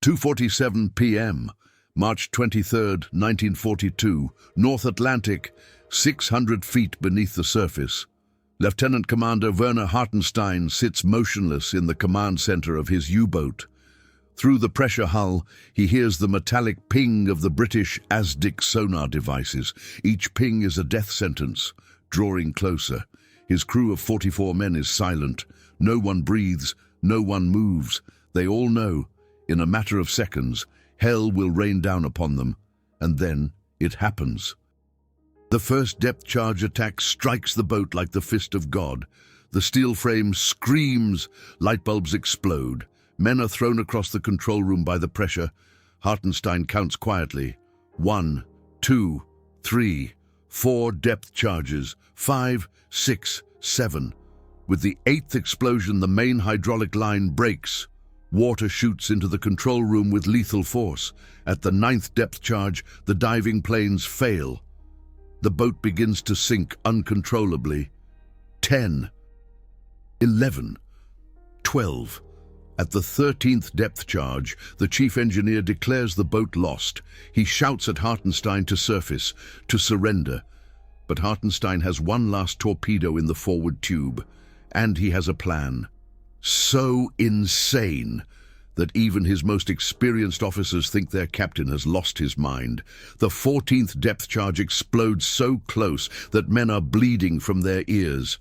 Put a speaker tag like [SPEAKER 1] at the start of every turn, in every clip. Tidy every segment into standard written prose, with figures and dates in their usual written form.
[SPEAKER 1] 2:47 p.m., March 23, 1942, North Atlantic, 600 feet beneath the surface. Lieutenant Commander Werner Hartenstein sits motionless in the command center of his U-boat. Through the pressure hull, he hears the metallic ping of the British ASDIC sonar devices. Each ping is a death sentence, drawing closer. His crew of 44 men is silent. No one breathes, no one moves. They all know, in a matter of seconds, hell will rain down upon them, and then it happens. The first depth charge attack strikes the boat like the fist of God. The steel frame screams, light bulbs explode. Men are thrown across the control room by the pressure. Hartenstein counts quietly. 1, 2, 3, 4 depth charges, 5, 6, 7. With the 8th explosion, the main hydraulic line breaks. Water shoots into the control room with lethal force. At the 9th depth charge, the diving planes fail. The boat begins to sink uncontrollably. 10, 11, 12. At the 13th depth charge, the chief engineer declares the boat lost. He shouts at Hartenstein to surface, to surrender. But Hartenstein has one last torpedo in the forward tube, and he has a plan. So insane that even his most experienced officers think their captain has lost his mind. The 14th depth charge explodes so close that men are bleeding from their ears.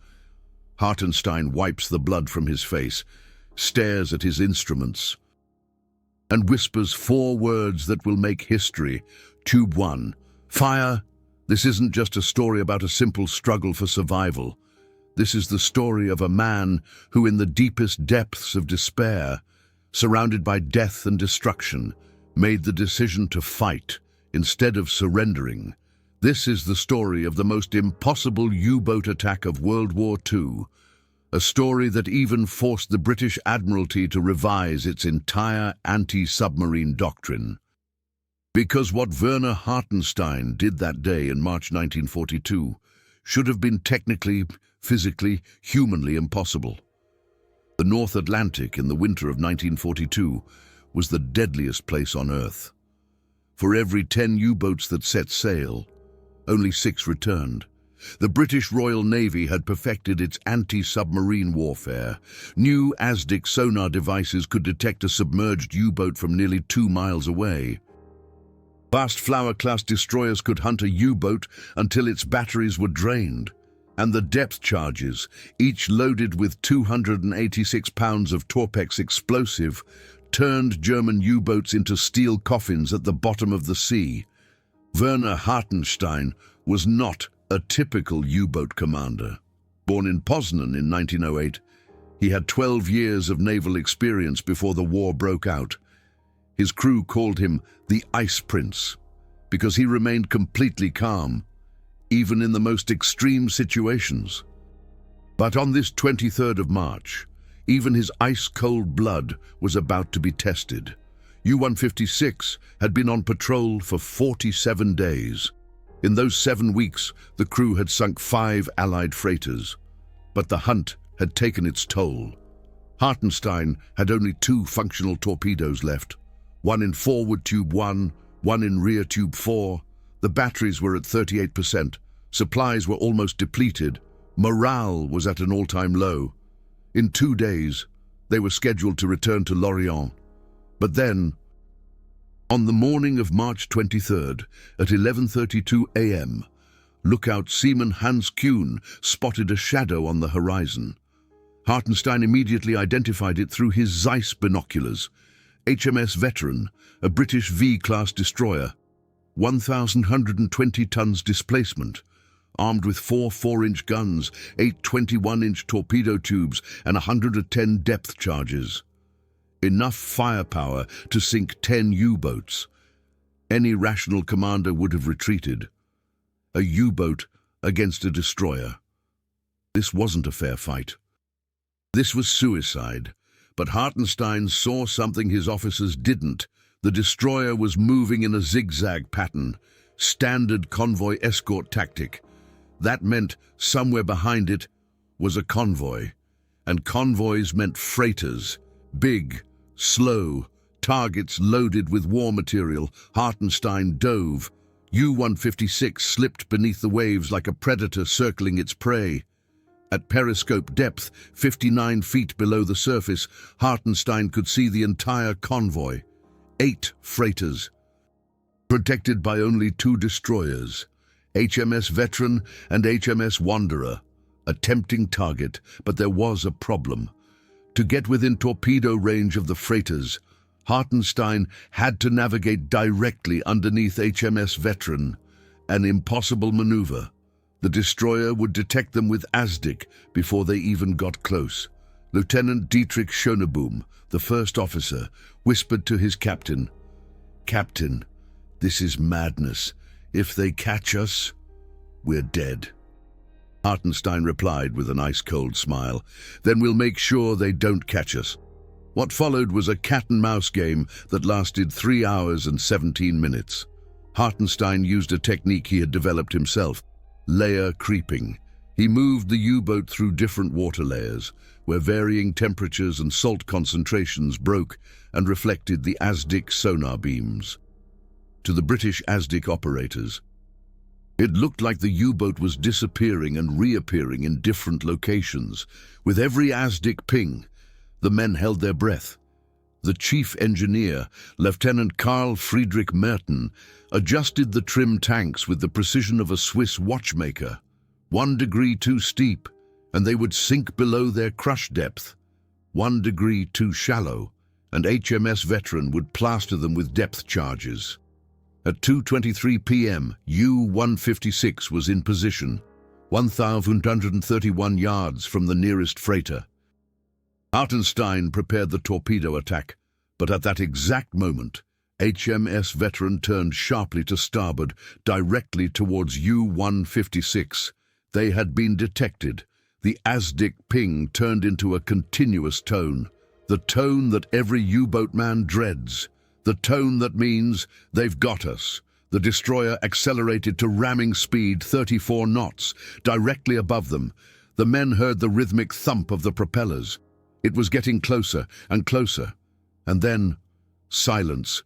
[SPEAKER 1] Hartenstein wipes the blood from his face, stares at his instruments, and whispers 4 words that will make history. Tube 1, fire. This isn't just a story about a simple struggle for survival. This is the story of a man who, in the deepest depths of despair, surrounded by death and destruction, made the decision to fight instead of surrendering. This is the story of the most impossible U-boat attack of World War II, a story that even forced the British Admiralty to revise its entire anti-submarine doctrine. Because what Werner Hartenstein did that day in March 1942 should have been technically, physically, humanly impossible. The North Atlantic in the winter of 1942 was the deadliest place on Earth. For every 10 U-boats that set sail, only 6 returned. The British Royal Navy had perfected its anti-submarine warfare. New ASDIC sonar devices could detect a submerged U-boat from nearly 2 miles away. Fast Flower-class destroyers could hunt a U-boat until its batteries were drained. And the depth charges, each loaded with 286 pounds of Torpex explosive, turned German U-boats into steel coffins at the bottom of the sea. Werner Hartenstein was not a typical U-boat commander. Born in Poznan in 1908, he had 12 years of naval experience before the war broke out. His crew called him the Ice Prince because he remained completely calm, even in the most extreme situations. But on this 23rd of March, even his ice-cold blood was about to be tested. U-156 had been on patrol for 47 days. In those 7 weeks, the crew had sunk 5 Allied freighters. But the hunt had taken its toll. Hartenstein had only 2 functional torpedoes left, one in forward tube 1, one in rear tube 4. The batteries were at 38%. Supplies were almost depleted. Morale was at an all-time low. In 2 days, they were scheduled to return to Lorient. But then, on the morning of March 23rd, at 11:32 a.m., lookout seaman Hans Kuhn spotted a shadow on the horizon. Hartenstein immediately identified it through his Zeiss binoculars. HMS Veteran, a British V-class destroyer, 1,120 tons displacement, armed with 4 4-inch guns, 8 21-inch torpedo tubes, and 110 depth charges. Enough firepower to sink 10 U-boats. Any rational commander would have retreated. A U-boat against a destroyer. This wasn't a fair fight. This was suicide. But Hartenstein saw something his officers didn't. The destroyer was moving in a zigzag pattern, standard convoy escort tactic. That meant somewhere behind it was a convoy. And convoys meant freighters, big, slow, targets loaded with war material, Hartenstein dove. U-156 slipped beneath the waves like a predator circling its prey. At periscope depth, 59 feet below the surface, Hartenstein could see the entire convoy. 8 freighters, protected by only 2 destroyers, HMS Veteran and HMS Wanderer. A tempting target, but there was a problem. To get within torpedo range of the freighters, Hartenstein had to navigate directly underneath HMS Veteran, an impossible maneuver. The destroyer would detect them with ASDIC before they even got close. Lieutenant Dietrich Schönebohm, the first officer, whispered to his captain, "Captain, this is madness. If they catch us, we're dead." Hartenstein replied with an ice-cold smile, "Then we'll make sure they don't catch us." What followed was a cat-and-mouse game that lasted 3 hours and 17 minutes. Hartenstein used a technique he had developed himself, layer creeping. He moved the U-boat through different water layers, where varying temperatures and salt concentrations broke and reflected the ASDIC sonar beams. To the British ASDIC operators, it looked like the U-boat was disappearing and reappearing in different locations. With every ASDIC ping, the men held their breath. The chief engineer, Lieutenant Karl Friedrich Merten, adjusted the trim tanks with the precision of a Swiss watchmaker. 1 degree too steep, and they would sink below their crush depth. 1 degree too shallow, and HMS Veteran would plaster them with depth charges. At 2:23 p.m., U-156 was in position, 1,131 yards from the nearest freighter. Hartenstein prepared the torpedo attack, but at that exact moment, HMS Veteran turned sharply to starboard, directly towards U-156. They had been detected. The ASDIC ping turned into a continuous tone, the tone that every U-boat man dreads, the tone that means they've got us. The destroyer accelerated to ramming speed 34 knots, directly above them. The men heard the rhythmic thump of the propellers. It was getting closer and closer, and then silence.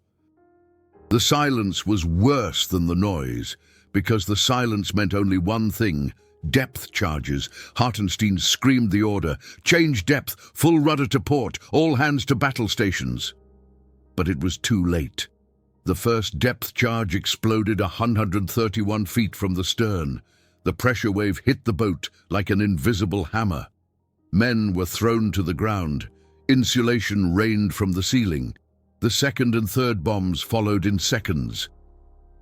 [SPEAKER 1] The silence was worse than the noise, because the silence meant only one thing: depth charges. Hartenstein screamed the order, "Change depth, full rudder to port, all hands to battle stations." But it was too late. The first depth charge exploded 131 feet from the stern. The pressure wave hit the boat like an invisible hammer. Men were thrown to the ground. Insulation rained from the ceiling. The second and third bombs followed in seconds.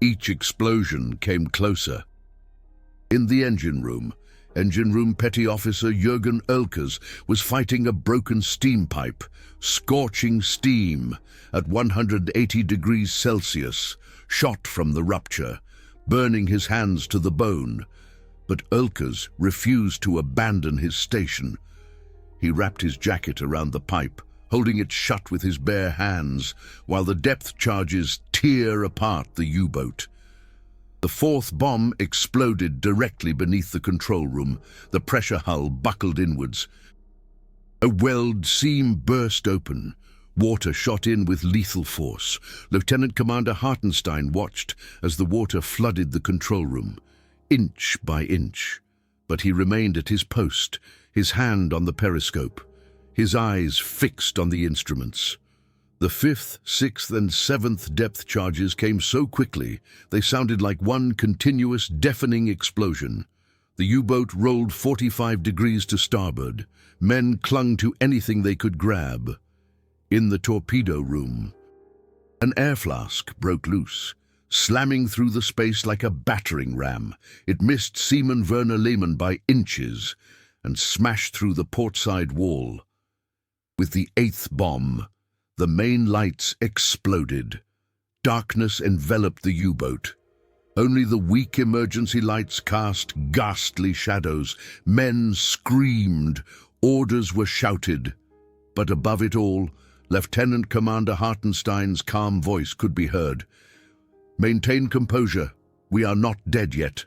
[SPEAKER 1] Each explosion came closer. In the engine room Petty Officer Jürgen Oelkers was fighting a broken steam pipe, scorching steam at 180 degrees Celsius, shot from the rupture, burning his hands to the bone. But Oelkers refused to abandon his station. He wrapped his jacket around the pipe, holding it shut with his bare hands, while the depth charges tear apart the U-boat. The fourth bomb exploded directly beneath the control room. The pressure hull buckled inwards. A weld seam burst open. Water shot in with lethal force. Lieutenant Commander Hartenstein watched as the water flooded the control room, inch by inch. But he remained at his post, his hand on the periscope, his eyes fixed on the instruments. The 5th, 6th, and 7th depth charges came so quickly they sounded like one continuous, deafening explosion. The U-boat rolled 45 degrees to starboard. Men clung to anything they could grab. In the torpedo room, an air flask broke loose, slamming through the space like a battering ram. It missed Seaman Werner Lehmann by inches and smashed through the portside wall. With the 8th bomb, the main lights exploded. Darkness enveloped the U-boat. Only the weak emergency lights cast ghastly shadows. Men screamed. Orders were shouted. But above it all, Lieutenant Commander Hartenstein's calm voice could be heard. "Maintain composure. We are not dead yet."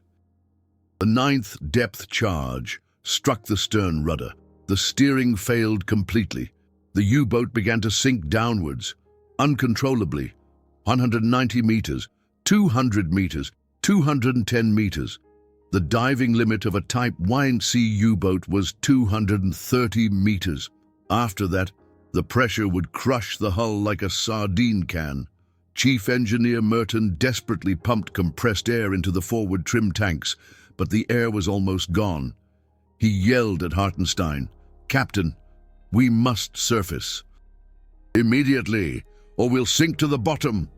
[SPEAKER 1] The 9th depth charge struck the stern rudder. The steering failed completely. The U-boat began to sink downwards. uncontrollably. 190 meters, 200 meters, 210 meters. The diving limit of a Type 1C U-boat was 230 meters. After that, the pressure would crush the hull like a sardine can. Chief Engineer Merton desperately pumped compressed air into the forward trim tanks, but the air was almost gone. He yelled at Hartenstein, "Captain, we must surface." "Immediately, or we'll sink to the bottom."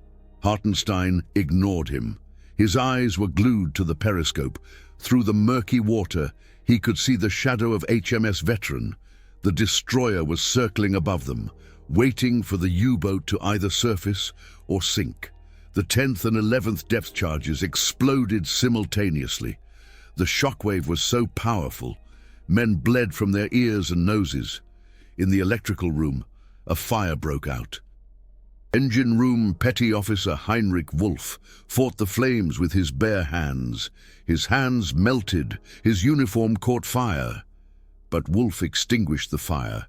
[SPEAKER 1] Hartenstein ignored him. His eyes were glued to the periscope. Through the murky water, he could see the shadow of HMS Veteran. The destroyer was circling above them, waiting for the U-boat to either surface or sink. The 10th and 11th depth charges exploded simultaneously. The shockwave was so powerful, men bled from their ears and noses. In the electrical room, a fire broke out. Engine room Petty Officer Heinrich Wolf fought the flames with his bare hands. His hands melted, his uniform caught fire. But Wolf extinguished the fire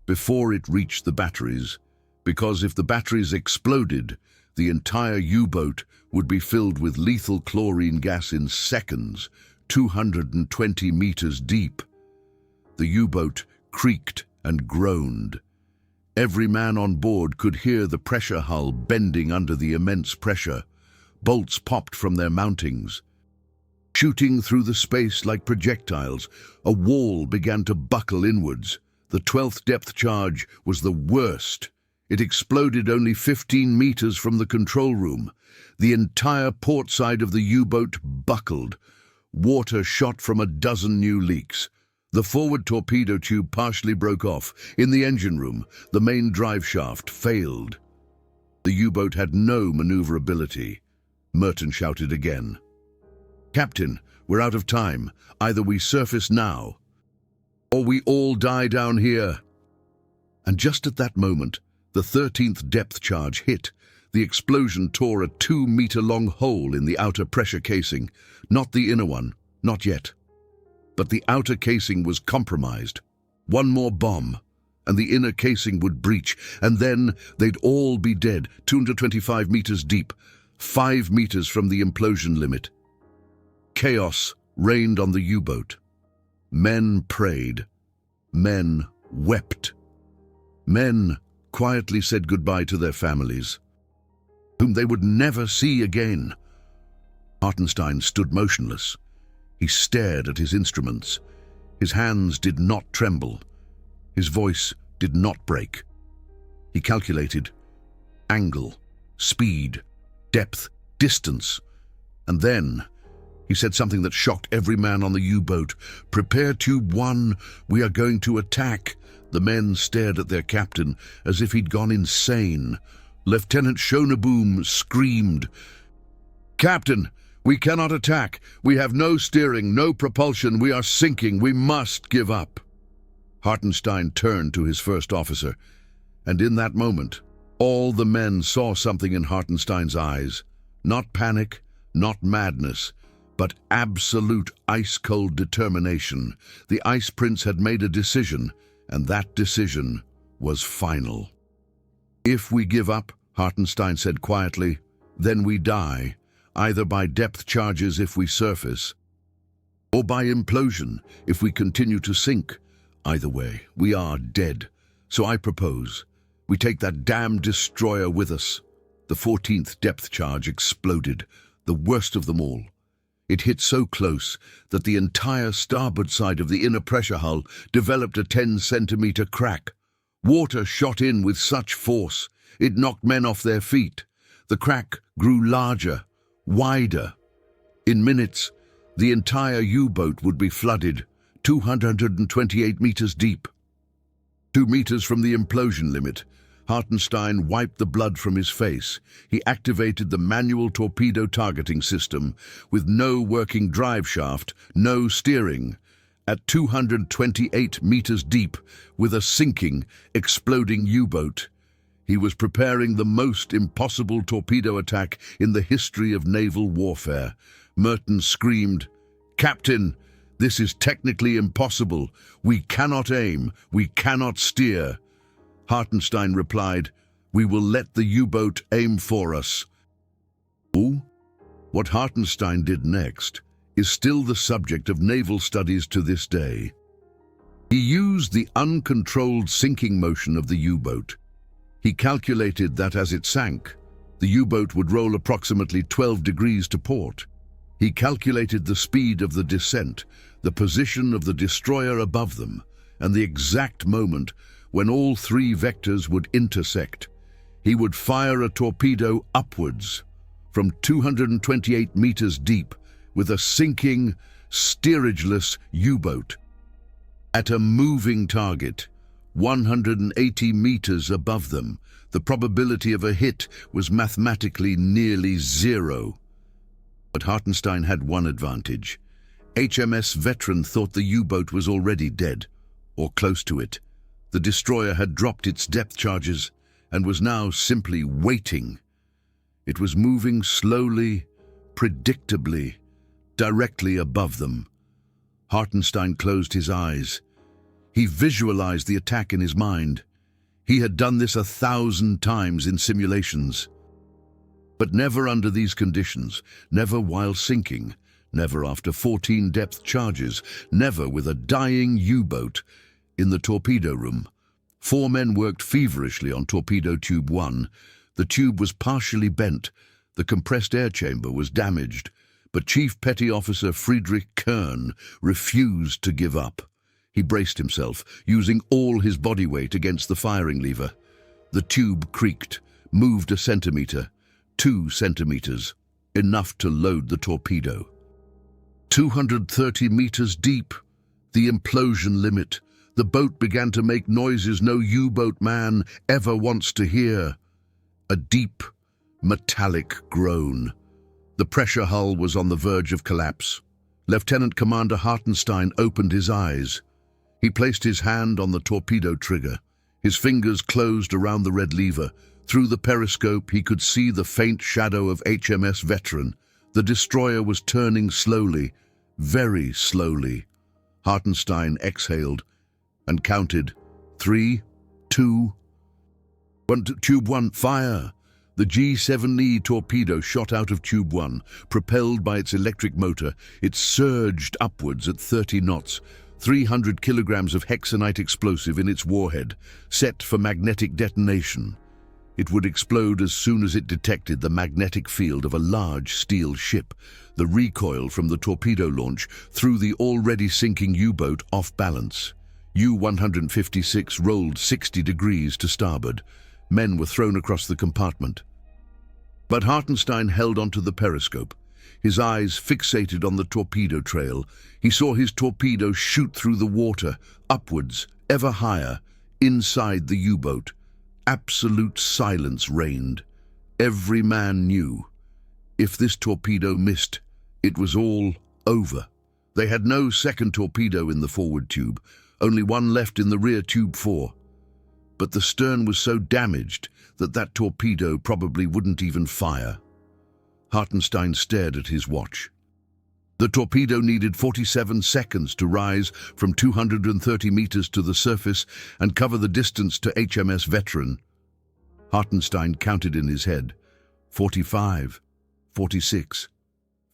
[SPEAKER 1] before it reached the batteries, because if the batteries exploded, the entire U-boat would be filled with lethal chlorine gas in seconds, 220 meters deep. The U-boat creaked and groaned. Every man on board could hear the pressure hull bending under the immense pressure. Bolts popped from their mountings. Shooting through the space like projectiles, a wall began to buckle inwards. The 12th depth charge was the worst. It exploded only 15 meters from the control room. The entire port side of the U-boat buckled. Water shot from a dozen new leaks. The forward torpedo tube partially broke off. In the engine room, the main drive shaft failed. The U-boat had no maneuverability. Merton shouted again. "Captain, we're out of time. Either we surface now, or we all die down here." And just at that moment, the 13th depth charge hit. The explosion tore a 2-meter-long hole in the outer pressure casing. Not the inner one, not yet. But the outer casing was compromised. One more bomb, and the inner casing would breach, and then they'd all be dead, 225 meters deep, 5 meters from the implosion limit. Chaos reigned on the U-boat. Men prayed. Men wept. Men quietly said goodbye to their families, whom they would never see again. Hartenstein stood motionless. He stared at his instruments. His hands did not tremble. His voice did not break. He calculated angle, speed, depth, distance. And then he said something that shocked every man on the U-boat. "Prepare Tube 1, we are going to attack." The men stared at their captain as if he'd gone insane. Lieutenant Schoneboom screamed, "Captain, we cannot attack. We have no steering, no propulsion. We are sinking. We must give up." Hartenstein turned to his first officer, and in that moment, all the men saw something in Hartenstein's eyes. Not panic, not madness, but absolute ice-cold determination. The Ice Prince had made a decision, and that decision was final. "If we give up," Hartenstein said quietly, "then we die. Either by depth charges if we surface, or by implosion if we continue to sink. Either way, we are dead. So I propose we take that damn destroyer with us." The 14th depth charge exploded, the worst of them all. It hit so close that the entire starboard side of the inner pressure hull developed a 10-centimeter crack. Water shot in with such force, it knocked men off their feet. The crack grew larger, wider. In minutes, the entire U-boat would be flooded, 228 meters deep. 2 meters from the implosion limit, Hartenstein wiped the blood from his face. He activated the manual torpedo targeting system with no working drive shaft, no steering. At 228 meters deep, with a sinking, exploding U-boat, he was preparing the most impossible torpedo attack in the history of naval warfare. Merton screamed, "Captain, this is technically impossible. We cannot aim, we cannot steer." Hartenstein replied, We will let the U-boat aim for us. Ooh. What Hartenstein did next is still the subject of naval studies to this day. He used the uncontrolled sinking motion of the U-boat. He calculated that as it sank, the U-boat would roll approximately 12 degrees to port. He calculated the speed of the descent, the position of the destroyer above them, and the exact moment when all three vectors would intersect. He would fire a torpedo upwards from 228 meters deep with a sinking, steerageless U-boat at a moving target 180 meters above them. The probability of a hit was mathematically nearly zero. But Hartenstein had one advantage. HMS Veteran thought the U-boat was already dead, or close to it. The destroyer had dropped its depth charges and was now simply waiting. It was moving slowly, predictably, directly above them. Hartenstein closed his eyes. He visualized the attack in his mind. He had done this 1,000 times in simulations. But never under these conditions, never while sinking, never after 14 depth charges, never with a dying U-boat. In the torpedo room, 4 men worked feverishly on torpedo tube 1. The tube was partially bent, the compressed air chamber was damaged, but Chief Petty Officer Friedrich Kern refused to give up. He braced himself, using all his body weight against the firing lever. The tube creaked, moved a centimeter, 2 centimeters, enough to load the torpedo. 230 meters deep, the implosion limit. The boat began to make noises no U-boat man ever wants to hear. A deep, metallic groan. The pressure hull was on the verge of collapse. Lieutenant Commander Hartenstein opened his eyes. He placed his hand on the torpedo trigger. His fingers closed around the red lever. Through the periscope, he could see the faint shadow of HMS Veteran. The destroyer was turning slowly, very slowly. Hartenstein exhaled and counted 3, 2, 1. Tube 1, fire! The G7E torpedo shot out of Tube 1. Propelled by its electric motor, it surged upwards at 30 knots. 300 kilograms of hexanite explosive in its warhead, set for magnetic detonation. It would explode as soon as it detected the magnetic field of a large steel ship. The recoil from the torpedo launch threw the already sinking U-boat off balance. U-156 rolled 60 degrees to starboard. Men were thrown across the compartment. But Hartenstein held onto the periscope. His eyes fixated on the torpedo trail. He saw his torpedo shoot through the water, upwards, ever higher, inside the U-boat. Absolute silence reigned. Every man knew. If this torpedo missed, it was all over. They had no second torpedo in the forward tube, only one left in the rear tube 4. But the stern was so damaged that torpedo probably wouldn't even fire. Hartenstein stared at his watch. The torpedo needed 47 seconds to rise from 230 meters to the surface and cover the distance to HMS Veteran. Hartenstein counted in his head. 45, 46,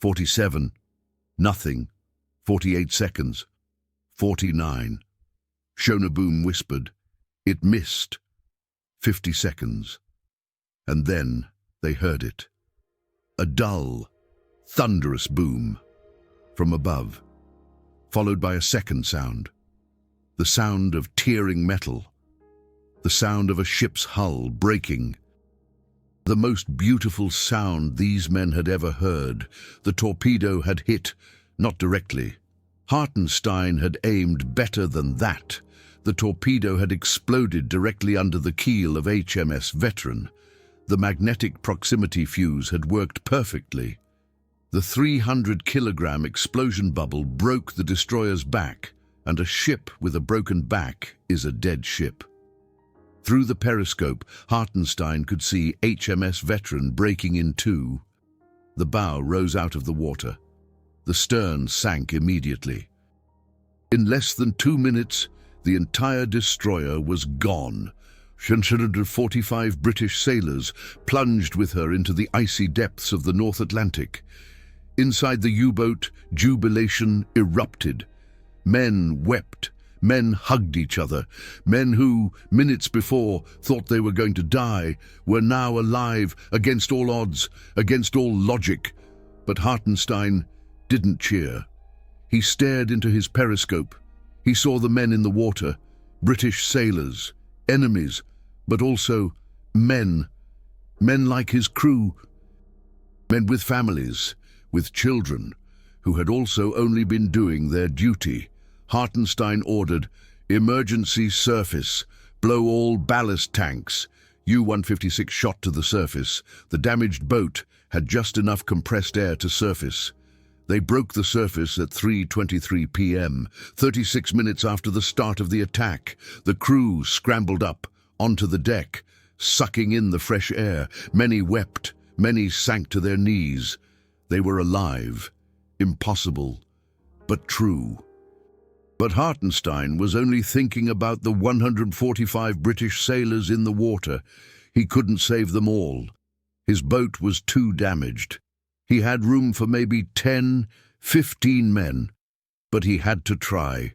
[SPEAKER 1] 47, nothing, 48 seconds, 49. Schoneboom whispered, "It missed." 50 seconds. And then they heard it. A dull, thunderous boom from above, followed by a second sound. The sound of tearing metal. The sound of a ship's hull breaking. The most beautiful sound these men had ever heard. The torpedo had hit, not directly. Hartenstein had aimed better than that. The torpedo had exploded directly under the keel of HMS Veteran. The magnetic proximity fuse had worked perfectly. The 300-kilogram explosion bubble broke the destroyer's back, and a ship with a broken back is a dead ship. Through the periscope, Hartenstein could see HMS Veteran breaking in two. The bow rose out of the water. The stern sank immediately. In less than 2 minutes, the entire destroyer was gone, 645 British sailors plunged with her into the icy depths of the North Atlantic. Inside the U-boat, jubilation erupted. Men wept. Men hugged each other. Men who, minutes before, thought they were going to die, were now alive against all odds, against all logic. But Hartenstein didn't cheer. He stared into his periscope. He saw the men in the water, British sailors, enemies, but also men. Men like his crew. Men with families, with children, who had also only been doing their duty. Hartenstein ordered, "Emergency surface, blow all ballast tanks." U-156 shot to the surface. The damaged boat had just enough compressed air to surface. They broke the surface at 3:23 p.m., 36 minutes after the start of the attack. The crew scrambled up onto the deck, sucking in the fresh air. Many wept, many sank to their knees. They were alive. Impossible, but true. But Hartenstein was only thinking about the 145 British sailors in the water. He couldn't save them all. His boat was too damaged. He had room for maybe 10, 15 men, but he had to try.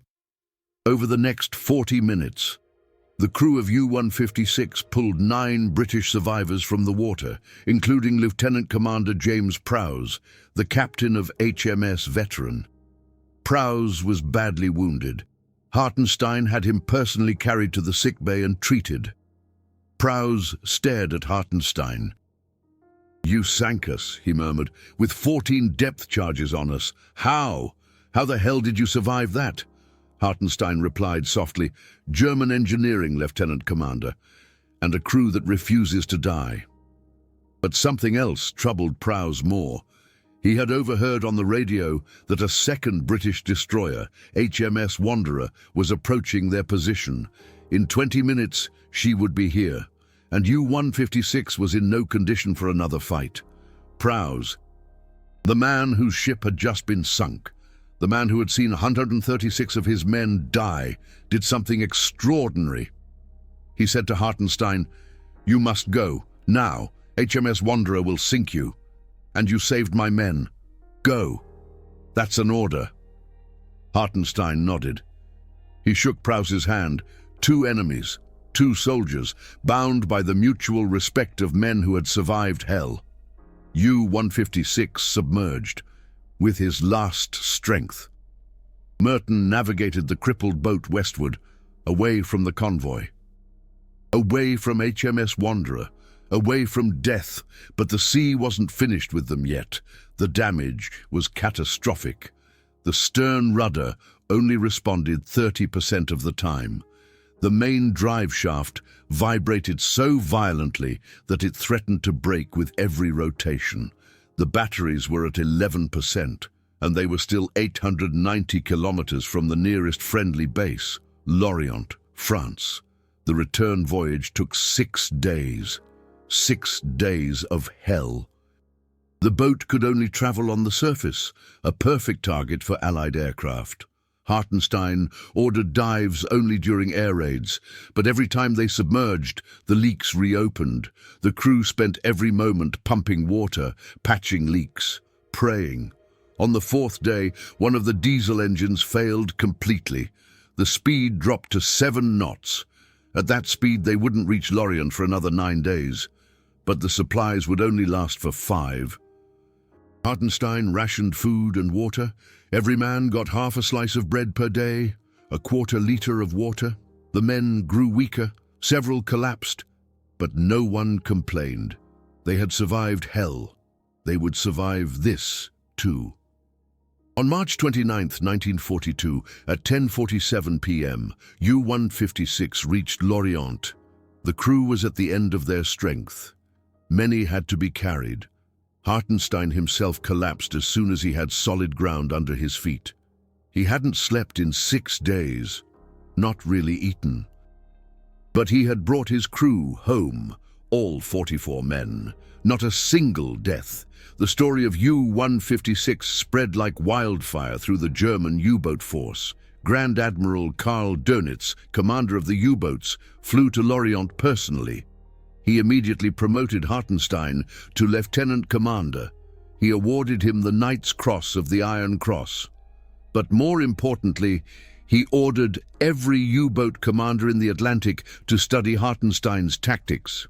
[SPEAKER 1] Over the next 40 minutes, the crew of U-156 pulled 9 British survivors from the water, including Lieutenant Commander James Prowse, the captain of HMS Veteran. Prowse was badly wounded. Hartenstein had him personally carried to the sickbay and treated. Prowse stared at Hartenstein. "You sank us," he murmured, "with 14 depth charges on us. How? How the hell did you survive that?" Hartenstein replied softly, "German engineering, Lieutenant Commander, and a crew that refuses to die." But something else troubled Prowse more. He had overheard on the radio that a second British destroyer, HMS Wanderer, was approaching their position. In 20 minutes, she would be here, and U-156 was in no condition for another fight. Prowse, the man whose ship had just been sunk, the man who had seen 136 of his men die, did something extraordinary. He said to Hartenstein, "You must go, now. HMS Wanderer will sink you. And you saved my men. Go. That's an order." Hartenstein nodded. He shook Prowse's hand. 2 enemies, 2 soldiers, bound by the mutual respect of men who had survived hell. U-156 submerged, with his last strength. Merton navigated the crippled boat westward, away from the convoy. Away from HMS Wanderer, away from death, but the sea wasn't finished with them yet. The damage was catastrophic. The stern rudder only responded 30% of the time. The main drive shaft vibrated so violently that it threatened to break with every rotation. The batteries were at 11%, and they were still 890 kilometers from the nearest friendly base, Lorient, France. The return voyage took 6 days. 6 days of hell. The boat could only travel on the surface, a perfect target for Allied aircraft. Hartenstein ordered dives only during air raids, but every time they submerged, the leaks reopened. The crew spent every moment pumping water, patching leaks, praying. On the 4th day, one of the diesel engines failed completely. The speed dropped to 7 knots. At that speed, they wouldn't reach Lorient for another 9 days. But the supplies would only last for 5. Hartenstein rationed food and water. Every man got half a slice of bread per day, a quarter liter of water. The men grew weaker, several collapsed, but no one complained. They had survived hell. They would survive this, too. On March 29, 1942, at 10:47 p.m., U-156 reached Lorient. The crew was at the end of their strength. Many had to be carried. Hartenstein himself collapsed as soon as he had solid ground under his feet. He hadn't slept in 6 days, not really eaten. But he had brought his crew home, all 44 men. Not a single death. The story of U-156 spread like wildfire through the German U-boat force. Grand Admiral Karl Dönitz, commander of the U-boats, flew to Lorient personally. He immediately promoted Hartenstein to lieutenant commander. He awarded him the Knight's Cross of the Iron Cross. But more importantly, he ordered every U-boat commander in the Atlantic to study Hartenstein's tactics.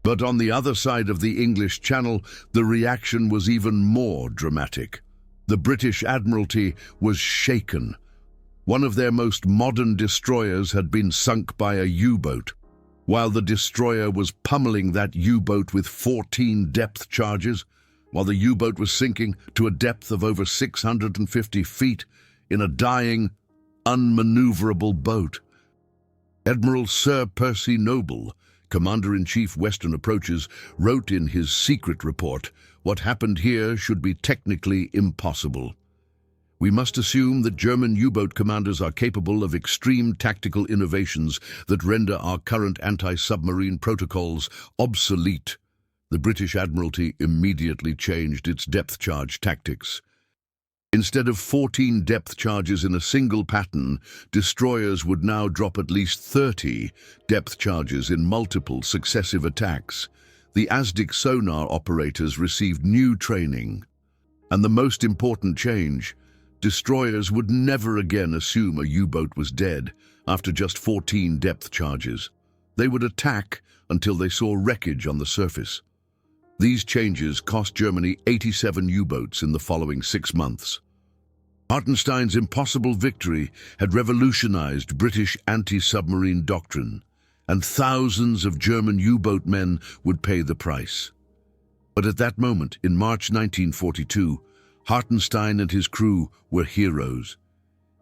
[SPEAKER 1] But on the other side of the English Channel, the reaction was even more dramatic. The British Admiralty was shaken. One of their most modern destroyers had been sunk by a U-boat. While the destroyer was pummeling that U-boat with 14 depth charges, while the U-boat was sinking to a depth of over 650 feet in a dying, unmaneuverable boat. Admiral Sir Percy Noble, Commander-in-Chief Western Approaches, wrote in his secret report, "What happened here should be technically impossible. We must assume that German U-boat commanders are capable of extreme tactical innovations that render our current anti-submarine protocols obsolete." The British Admiralty immediately changed its depth charge tactics. Instead of 14 depth charges in a single pattern, destroyers would now drop at least 30 depth charges in multiple successive attacks. The ASDIC sonar operators received new training. And the most important change, destroyers would never again assume a U-boat was dead after just 14 depth charges. They would attack until they saw wreckage on the surface. These changes cost Germany 87 U-boats in the following 6 months. Hartenstein's impossible victory had revolutionized British anti-submarine doctrine, and thousands of German U-boat men would pay the price. But at that moment, in March 1942, Hartenstein and his crew were heroes.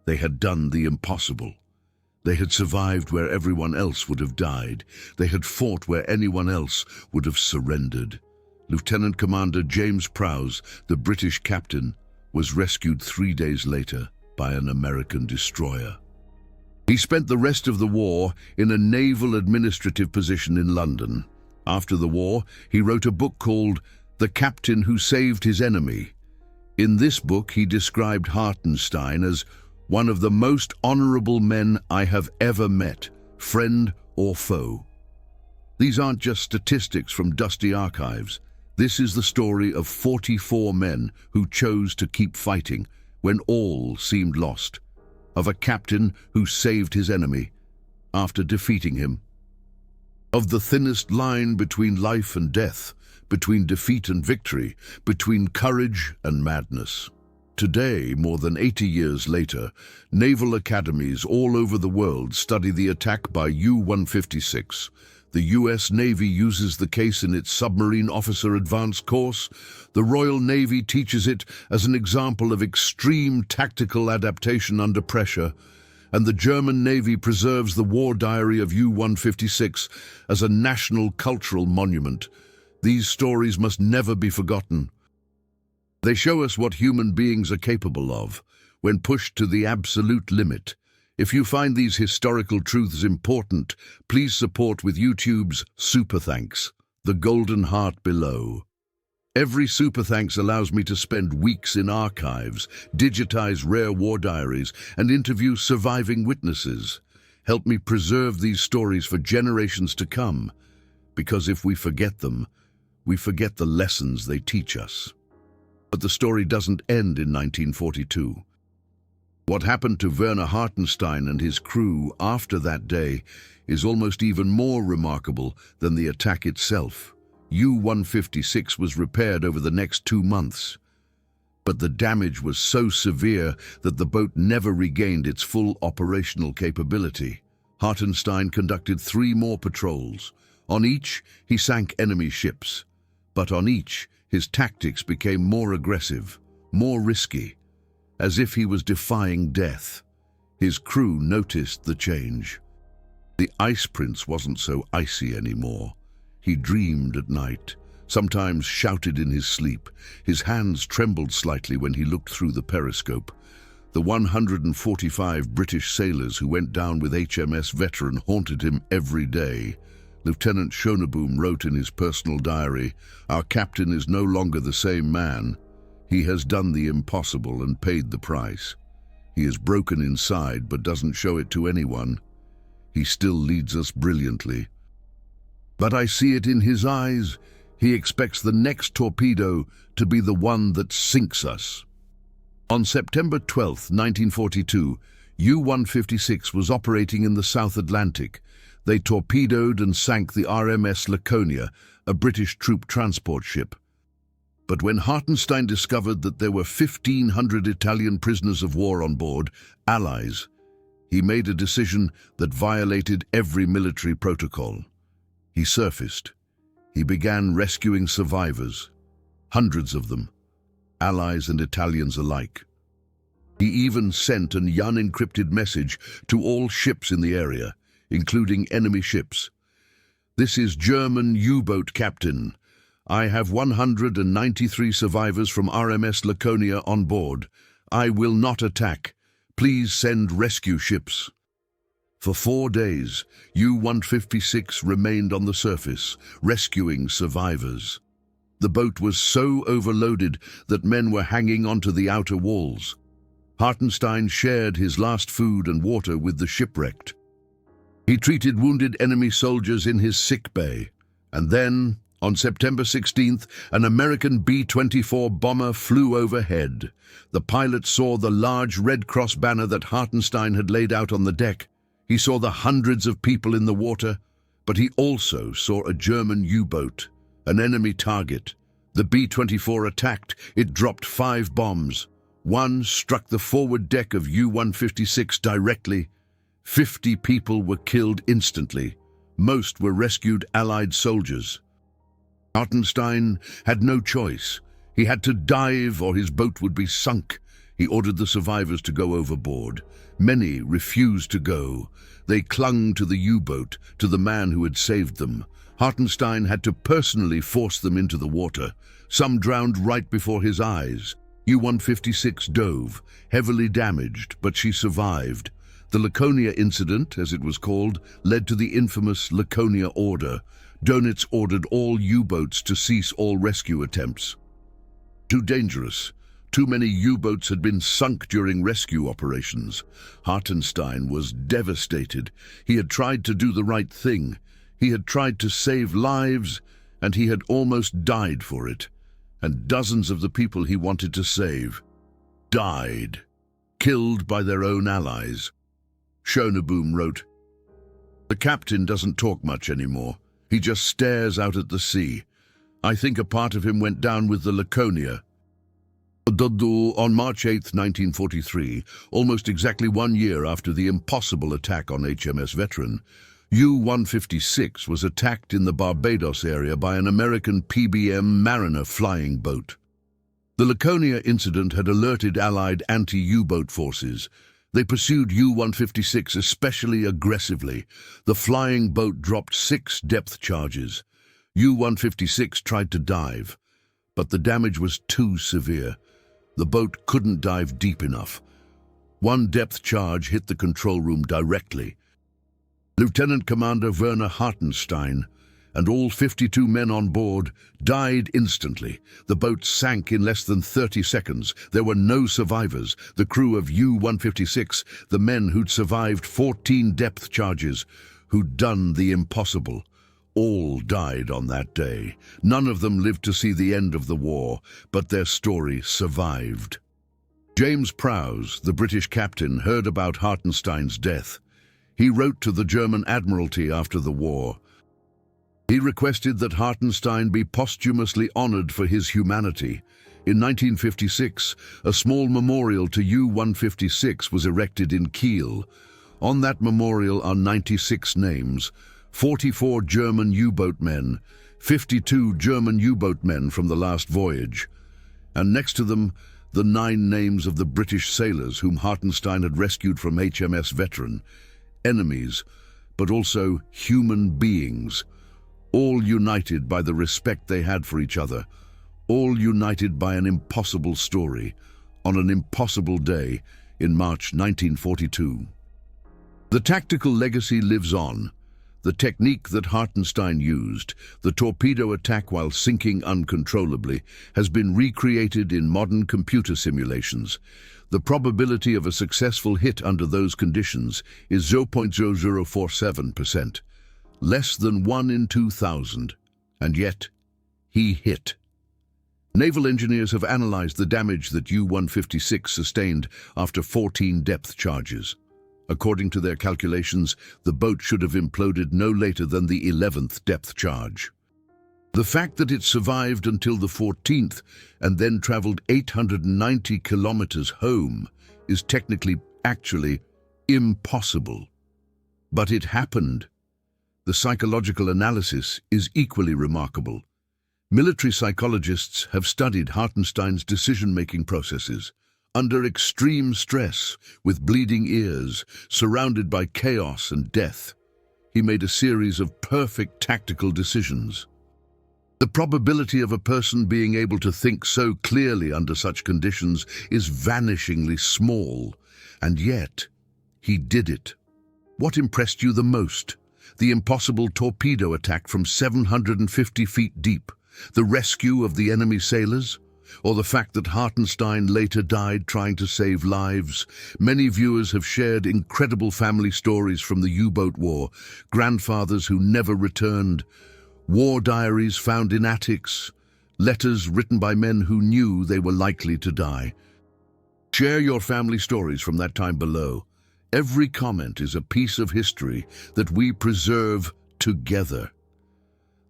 [SPEAKER 1] They had done the impossible. They had survived where everyone else would have died. They had fought where anyone else would have surrendered. Lieutenant Commander James Prowse, the British captain, was rescued 3 days later by an American destroyer. He spent the rest of the war in a naval administrative position in London. After the war, he wrote a book called The Captain Who Saved His Enemy. In this book, he described Hartenstein as one of the most honorable men I have ever met, friend or foe. These aren't just statistics from dusty archives. This is the story of 44 men who chose to keep fighting when all seemed lost, of a captain who saved his enemy after defeating him, of the thinnest line between life and death, between defeat and victory, between courage and madness. Today, more than 80 years later, naval academies all over the world study the attack by U-156. The U.S. Navy uses the case in its Submarine Officer Advanced course. The Royal Navy teaches it as an example of extreme tactical adaptation under pressure, and the German Navy preserves the war diary of U-156 as a national cultural monument. These stories must never be forgotten. They show us what human beings are capable of when pushed to the absolute limit. If you find these historical truths important, please support with YouTube's Super Thanks, the golden heart below. Every Super Thanks allows me to spend weeks in archives, digitize rare war diaries, and interview surviving witnesses. Help me preserve these stories for generations to come, because if we forget them, we forget the lessons they teach us. But the story doesn't end in 1942. What happened to Werner Hartenstein and his crew after that day is almost even more remarkable than the attack itself. U-156 was repaired over the next 2 months, but the damage was so severe that the boat never regained its full operational capability. Hartenstein conducted 3 more patrols. On each, he sank enemy ships, but on each, his tactics became more aggressive, more risky, as if he was defying death. His crew noticed the change. The Ice Prince wasn't so icy anymore. He dreamed at night, sometimes shouted in his sleep. His hands trembled slightly when he looked through the periscope. The 145 British sailors who went down with HMS Veteran haunted him every day. Lieutenant Schoneboom wrote in his personal diary, "Our captain is no longer the same man. He has done the impossible and paid the price." He is broken inside but doesn't show it to anyone. He still leads us brilliantly. But I see it in his eyes. He expects the next torpedo to be the one that sinks us. On September 12, 1942, U-156 was operating in the South Atlantic. They torpedoed and sank the RMS Laconia, a British troop transport ship. But when Hartenstein discovered that there were 1,500 Italian prisoners of war on board, allies, he made a decision that violated every military protocol. He surfaced. He began rescuing survivors, hundreds of them, allies and Italians alike. He even sent an unencrypted message to all ships in the area, including enemy ships. "This is German U-boat captain. I have 193 survivors from RMS Laconia on board. I will not attack. Please send rescue ships." For 4 days, U-156 remained on the surface, rescuing survivors. The boat was so overloaded that men were hanging onto the outer walls. Hartenstein shared his last food and water with the shipwrecked. He treated wounded enemy soldiers in his sick bay. And then, on September 16th, an American B-24 bomber flew overhead. The pilot saw the large Red Cross banner that Hartenstein had laid out on the deck. He saw the hundreds of people in the water, but he also saw a German U-boat, an enemy target. The B-24 attacked. It dropped 5 bombs. One struck the forward deck of U-156 directly. 50 people were killed instantly. Most were rescued Allied soldiers. Hartenstein had no choice. He had to dive or his boat would be sunk. He ordered the survivors to go overboard. Many refused to go. They clung to the U-boat, to the man who had saved them. Hartenstein had to personally force them into the water. Some drowned right before his eyes. U-156 dove, heavily damaged, but she survived. The Laconia incident, as it was called, led to the infamous Laconia Order. Dönitz ordered all U-boats to cease all rescue attempts. Too dangerous. Too many U-boats had been sunk during rescue operations. Hartenstein was devastated. He had tried to do the right thing. He had tried to save lives, and he had almost died for it. And dozens of the people he wanted to save died, killed by their own allies. Schöneboom wrote, "The captain doesn't talk much anymore. He just stares out at the sea. I think a part of him went down with the Laconia." On March 8, 1943, almost exactly 1 year after the impossible attack on HMS Veteran, U-156 was attacked in the Barbados area by an American PBM Mariner flying boat. The Laconia incident had alerted Allied anti-U-boat forces. They pursued U-156 especially aggressively. The flying boat dropped 6 depth charges. U-156 tried to dive, but the damage was too severe. The boat couldn't dive deep enough. 1 depth charge hit the control room directly. Lieutenant Commander Werner Hartenstein and all 52 men on board died instantly. The boat sank in less than 30 seconds. There were no survivors. The crew of U-156, the men who'd survived 14 depth charges, who'd done the impossible, all died on that day. None of them lived to see the end of the war, but their story survived. James Prowse, the British captain, heard about Hartenstein's death. He wrote to the German Admiralty after the war. He requested that Hartenstein be posthumously honored for his humanity. In 1956, a small memorial to U-156 was erected in Kiel. On that memorial are 96 names, 44 German U-boat men, 52 German U-boat men from the last voyage, and next to them, the 9 names of the British sailors whom Hartenstein had rescued from HMS Veteran. Enemies, but also human beings, all united by the respect they had for each other, all united by an impossible story, on an impossible day in March 1942. The tactical legacy lives on. The technique that Hartenstein used, the torpedo attack while sinking uncontrollably, has been recreated in modern computer simulations. The probability of a successful hit under those conditions is 0.0047%, less than 1 in 2,000, and yet he hit. Naval engineers have analyzed the damage that U-156 sustained after 14 depth charges. According to their calculations, the boat should have imploded no later than the 11th depth charge. The fact that it survived until the 14th and then traveled 890 kilometers home is actually impossible. But it happened. The psychological analysis is equally remarkable. Military psychologists have studied Hartenstein's decision-making processes. Under extreme stress, with bleeding ears, surrounded by chaos and death, he made a series of perfect tactical decisions. The probability of a person being able to think so clearly under such conditions is vanishingly small, and yet he did it. What impressed you the most? The impossible torpedo attack from 750 feet deep, the rescue of the enemy sailors, or the fact that Hartenstein later died trying to save lives? Many viewers have shared incredible family stories from the U-boat war, grandfathers who never returned, war diaries found in attics, letters written by men who knew they were likely to die. Share your family stories from that time below. Every comment is a piece of history that we preserve together.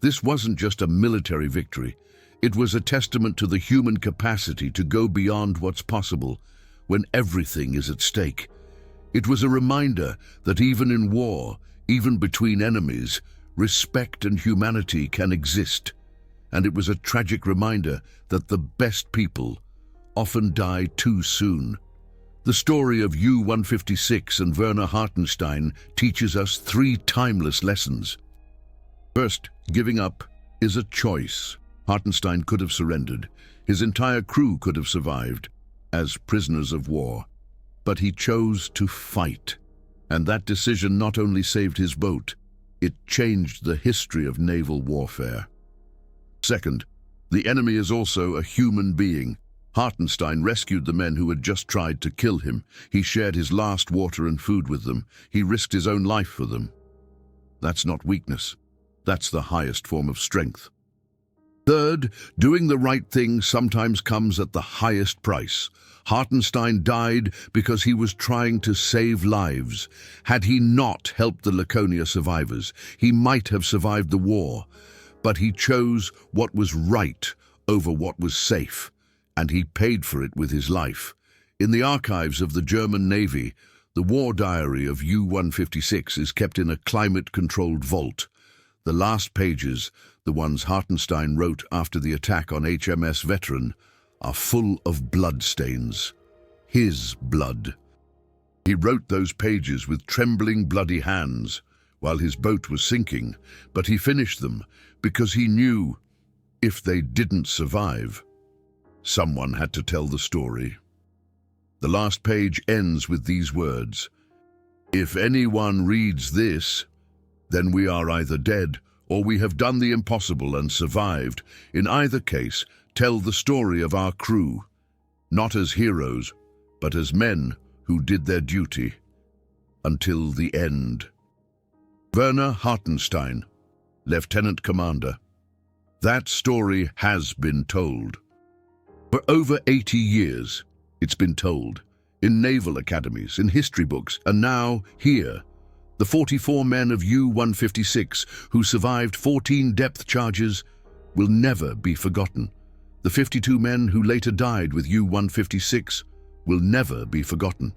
[SPEAKER 1] This wasn't just a military victory. It was a testament to the human capacity to go beyond what's possible when everything is at stake. It was a reminder that even in war, even between enemies, respect and humanity can exist. And it was a tragic reminder that the best people often die too soon. The story of U-156 and Werner Hartenstein teaches us 3 timeless lessons. First, giving up is a choice. Hartenstein could have surrendered. His entire crew could have survived as prisoners of war. But he chose to fight. And that decision not only saved his boat, it changed the history of naval warfare. Second, the enemy is also a human being. Hartenstein rescued the men who had just tried to kill him. He shared his last water and food with them. He risked his own life for them. That's not weakness. That's the highest form of strength. Third, doing the right thing sometimes comes at the highest price. Hartenstein died because he was trying to save lives. Had he not helped the Laconia survivors, he might have survived the war. But he chose what was right over what was safe, and he paid for it with his life. In the archives of the German Navy, the war diary of U-156 is kept in a climate-controlled vault. The last pages, the ones Hartenstein wrote after the attack on HMS Veteran, are full of bloodstains. His blood. He wrote those pages with trembling, bloody hands while his boat was sinking, but he finished them because he knew if they didn't survive, someone had to tell the story. The last page ends with these words: "If anyone reads this, then we are either dead or we have done the impossible and survived. In either case, tell the story of our crew, not as heroes, but as men who did their duty until the end." Werner Hartenstein, Lieutenant Commander. That story has been told. For over 80 years, it's been told. In naval academies, in history books, and now here. The 44 men of U-156 who survived 14 depth charges will never be forgotten. The 52 men who later died with U-156 will never be forgotten.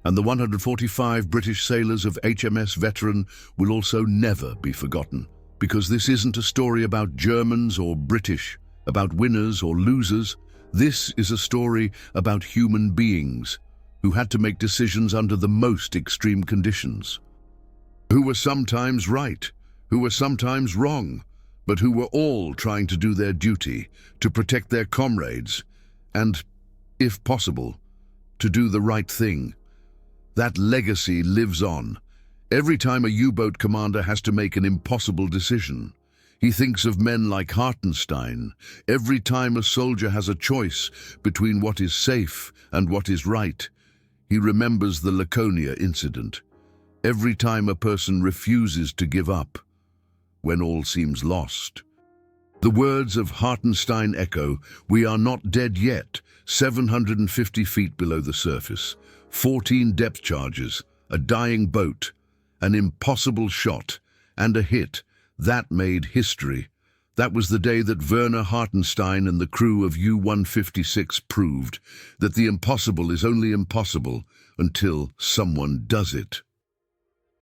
[SPEAKER 1] And the 145 British sailors of HMS Veteran will also never be forgotten. Because this isn't a story about Germans or British, about winners or losers. This is a story about human beings who had to make decisions under the most extreme conditions. Who were sometimes right, who were sometimes wrong, but who were all trying to do their duty, to protect their comrades, and, if possible, to do the right thing. That legacy lives on, Every time a U-boat commander has to make an impossible decision, he thinks of men like Hartenstein. Every time a soldier has a choice between what is safe and what is right, he remembers the Laconia incident. Every time a person refuses to give up, when all seems lost. The words of Hartenstein echo, "We are not dead yet," 750 feet below the surface, 14 depth charges, a dying boat, an impossible shot, and a hit. That made history. That was the day that Werner Hartenstein and the crew of U-156 proved that the impossible is only impossible until someone does it.